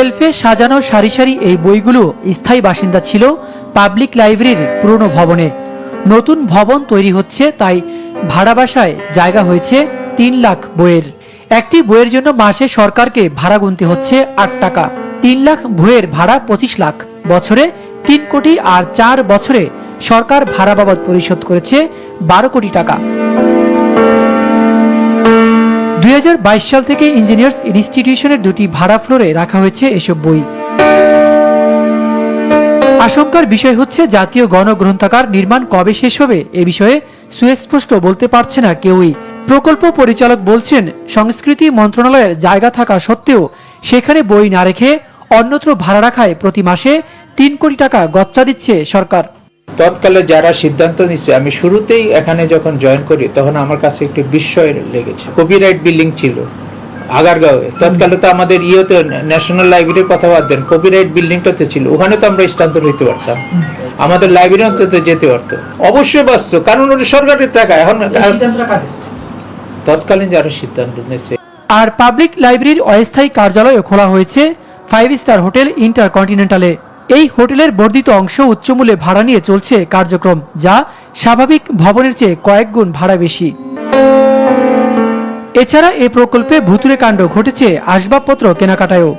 শেলফে সাজানো সারি সারি এই বইগুলো স্থায়ী বাসিন্দা ছিল পাবলিক লাইব্রেরির পুরনো ভবনে। নতুন ভবন তৈরি হচ্ছে, তাই ভাড়া বাসায় জায়গা হয়েছে ৩ লাখ বইয়ের। একটি বইয়ের জন্য মাসে সরকারকে ভাড়া গুনতে হচ্ছে ৮ টাকা। ৩ লাখ বইয়ের ভাড়া ২৫ লাখ, বছরে ৩ কোটি, আর ৪ বছরে সরকার ভাড়া বাবদ পরিশোধ করেছে ১২ কোটি টাকা। ২০২২ সাল থেকে ইঞ্জিনিয়ার্স ইনস্টিটিউশনের ২টি ভাড়া ফ্লোরে রাখা হয়েছে এসব বই। আশঙ্কার বিষয় হচ্ছে, জাতীয় গণগ্রন্থাগার নির্মাণ কবে শেষ হবে এ বিষয়ে সুস্পষ্ট বলতে পারছে না কেউই। প্রকল্প পরিচালক বলছেন, সংস্কৃতি মন্ত্রণালয়ের জায়গা থাকা সত্ত্বেও সেখানে বই না রেখে অন্যত্র ভাড়া রাখায় প্রতি মাসে ৩ কোটি টাকা গচ্চা দিচ্ছে সরকার। তৎকালে যারা সিদ্ধান্ত নিচ্ছে, আমি শুরুতেই এখানে যখন জয়েন করি তখন আমার কাছে একটু বিস্ময় লেগেছে। কপিরাইট বিল্ডিং ছিল আগারগাঁওয়ে, তৎকালে তো আমাদের ইয়েতে ন্যাশনাল লাইব্রেরির কথা বাদ দেন, কপিরাইট বিল্ডিংটাতে ছিল, ওখানে তো আমরা স্থানান্তর হইতে পারতাম, আমাদের লাইব্রেরি অন্তত যেতে পারতো। অবশ্যই বাস্তব, কারণ ওটা সরকারের টাকা। এখন তৎকালীন যারা সিদ্ধান্ত নিচ্ছে। আর পাবলিক লাইব্রেরির অস্থায়ী কার্যালয়ও খোলা হয়েছে 5 স্টার হোটেল ইন্টারকন্টিনেন্টালে। এই হোটেলের বর্ধিত অংশ উচ্চমূল্যে ভাড়া নিয়ে চলছে কার্যক্রম, যা স্বাভাবিক ভবনের চেয়ে কয়েক গুণ ভাড়া বেশি। এছাড়া এ প্রকল্পে ভুতুড়ে কাণ্ড ঘটেছে আসবাবপত্র কেনাকাটায়ও।